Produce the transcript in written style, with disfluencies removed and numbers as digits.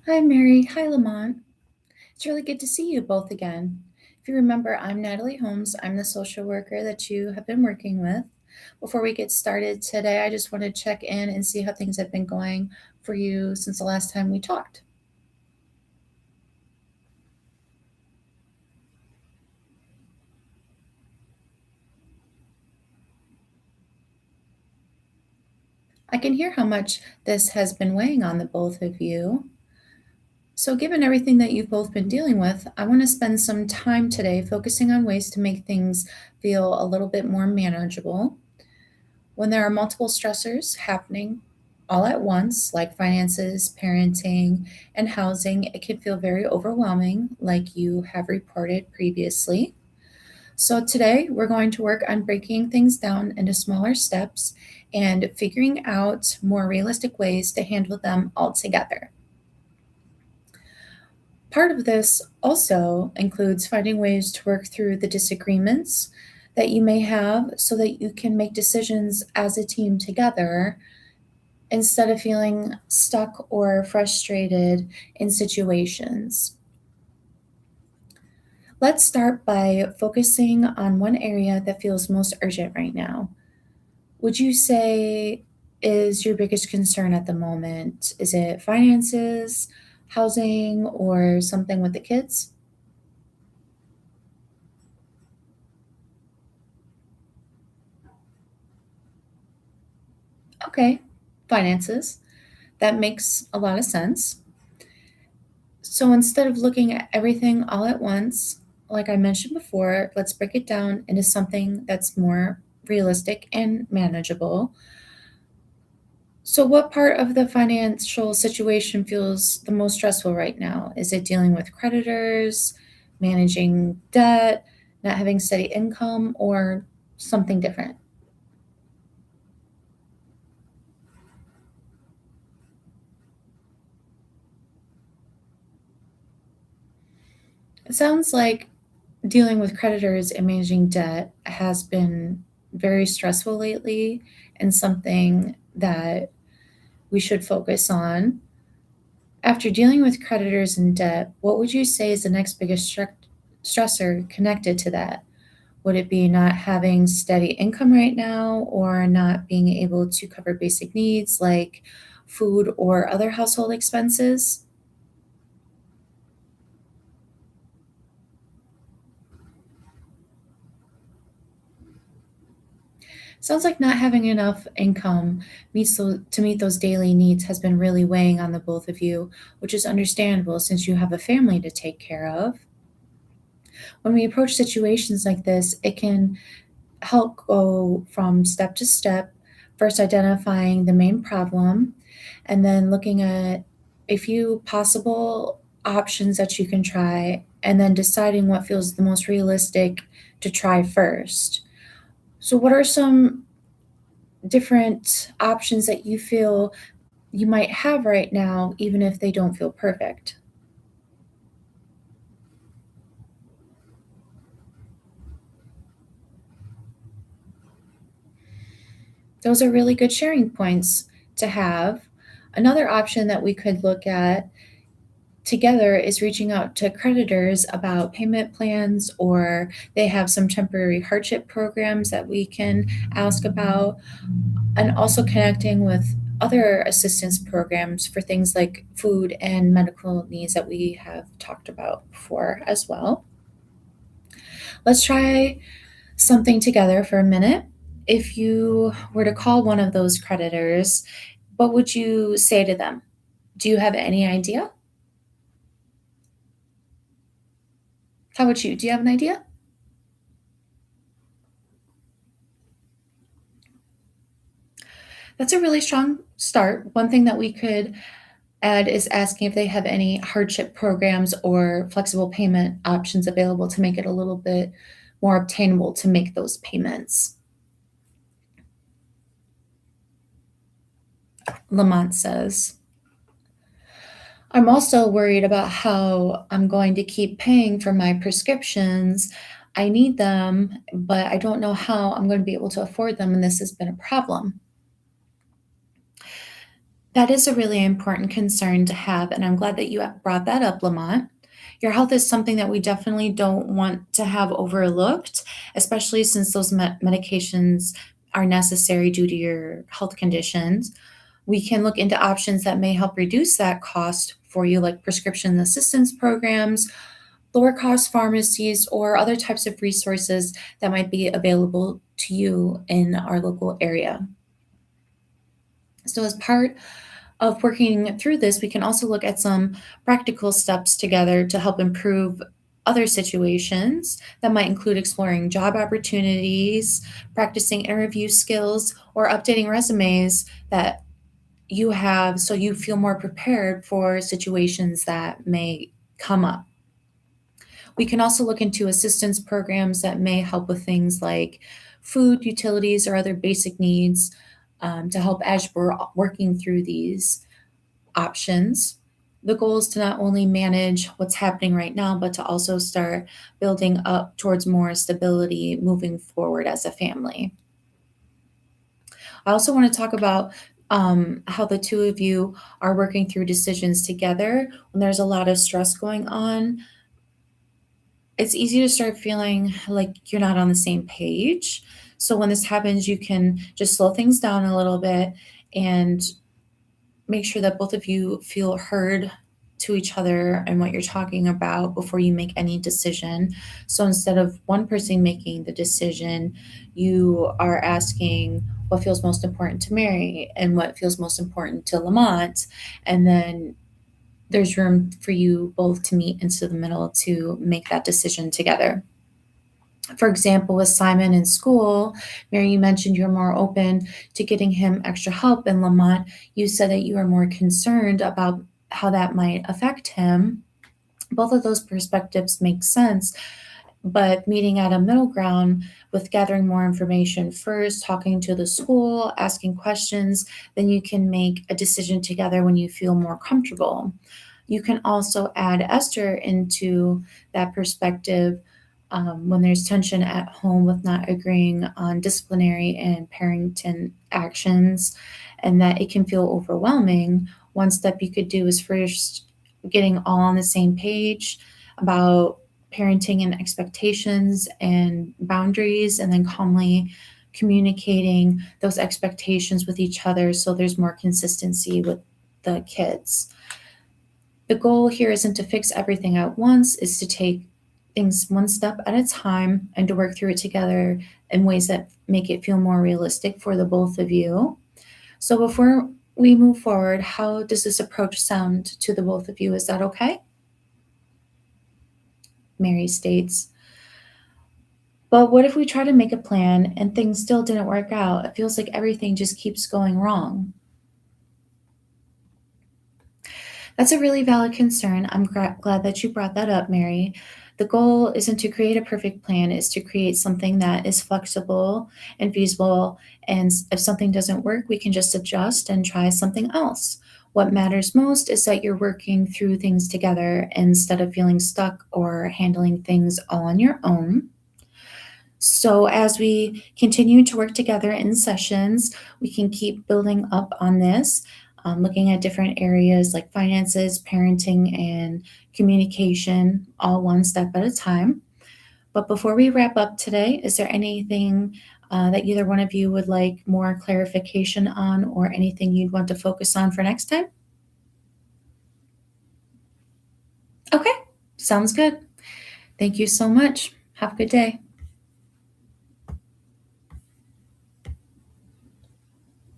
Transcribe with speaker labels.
Speaker 1: Hi, Mary. Hi, Lamont. It's really good to see you both again. If you remember, I'm Natalie Holmes. I'm the social worker that you have been working with. Before we get started today, I just want to check in and see how things have been going for you since the last time we talked. I can hear how much this has been weighing on the both of you. So, given everything that you've both been dealing with, I want to spend some time today focusing on ways to make things feel a little bit more manageable. When there are multiple stressors happening all at once, like finances, parenting, and housing, it can feel very overwhelming, like you have reported previously. So, today we're going to work on breaking things down into smaller steps and figuring out more realistic ways to handle them all together. Part of this also includes finding ways to work through the disagreements that you may have so that you can make decisions as a team together instead of feeling stuck or frustrated in situations. Let's start by focusing on one area that feels most urgent right now. Would you say is your biggest concern at the moment? Is it finances, housing, or something with the kids? Okay, finances. That makes a lot of sense. So instead of looking at everything all at once, like I mentioned before, let's break it down into something that's more realistic and manageable. So, what part of the financial situation feels the most stressful right now? Is it dealing with creditors, managing debt, not having steady income, or something different? It sounds like dealing with creditors and managing debt has been very stressful lately and something that we should focus on. After dealing with creditors and debt, what would you say is the next biggest stressor connected to that? Would it be not having steady income right now or not being able to cover basic needs like food or other household expenses? Sounds like not having enough income to meet those daily needs has been really weighing on the both of you, which is understandable since you have a family to take care of. When we approach situations like this, it can help go from step to step, first identifying the main problem, and then looking at a few possible options that you can try, and then deciding what feels the most realistic to try first. So, what are some different options that you feel you might have right now, even if they don't feel perfect? Those are really good sharing points to have. Another option that we could look at together is reaching out to creditors about payment plans, or they have some temporary hardship programs that we can ask about, and also connecting with other assistance programs for things like food and medical needs that we have talked about before as well. Let's try something together for a minute. If you were to call one of those creditors, what would you say to them? Do you have any idea? How about you? Do you have an idea? That's a really strong start. One thing that we could add is asking if they have any hardship programs or flexible payment options available to make it a little bit more obtainable to make those payments. Lamont says, I'm also worried about how I'm going to keep paying for my prescriptions. I need them, but I don't know how I'm going to be able to afford them, and this has been a problem. That is a really important concern to have, and I'm glad that you brought that up, Lamont. Your health is something that we definitely don't want to have overlooked, especially since those medications are necessary due to your health conditions. We can look into options that may help reduce that cost for you, like prescription assistance programs, lower cost pharmacies, or other types of resources that might be available to you in our local area. So, as part of working through this, we can also look at some practical steps together to help improve other situations that might include exploring job opportunities, practicing interview skills, or updating resumes that you have so you feel more prepared for situations that may come up. We can also look into assistance programs that may help with things like food, utilities, or other basic needs to help as we're working through these options. The goal is to not only manage what's happening right now, but to also start building up towards more stability moving forward as a family. I also want to talk about how the two of you are working through decisions together when there's a lot of stress going on. It's easy to start feeling like you're not on the same page. So when this happens, you can just slow things down a little bit and make sure that both of you feel heard to each other and what you're talking about before you make any decision. So instead of one person making the decision, you are asking what feels most important to Mary and what feels most important to Lamont. And then there's room for you both to meet into the middle to make that decision together. For example, with Simon in school, Mary, you mentioned you're more open to getting him extra help. And Lamont, you said that you are more concerned about how that might affect him. Both of those perspectives make sense, but meeting at a middle ground with gathering more information first, talking to the school, asking questions, then you can make a decision together when you feel more comfortable. You can also add Esther into that perspective when there's tension at home with not agreeing on disciplinary and parenting actions, and that it can feel overwhelming. One step you could do is first getting all on the same page about parenting and expectations and boundaries, and then calmly communicating those expectations with each other so there's more consistency with the kids. The goal here isn't to fix everything at once, is to take things one step at a time and to work through it together in ways that make it feel more realistic for the both of you. So before we move forward, how does this approach sound to the both of you? Is that okay? Mary states, but what if we try to make a plan and things still didn't work out? It feels like everything just keeps going wrong. That's a really valid concern. I'm glad that you brought that up, Mary. The goal isn't to create a perfect plan, it's to create something that is flexible and feasible. And if something doesn't work, we can just adjust and try something else. What matters most is that you're working through things together instead of feeling stuck or handling things all on your own. So, as we continue to work together in sessions, we can keep building up on this, looking at different areas like finances, parenting, and communication, all one step at a time. But before we wrap up today, is there anything that either one of you would like more clarification on, or anything you'd want to focus on for next time? Okay, sounds good. Thank you so much. Have a good day.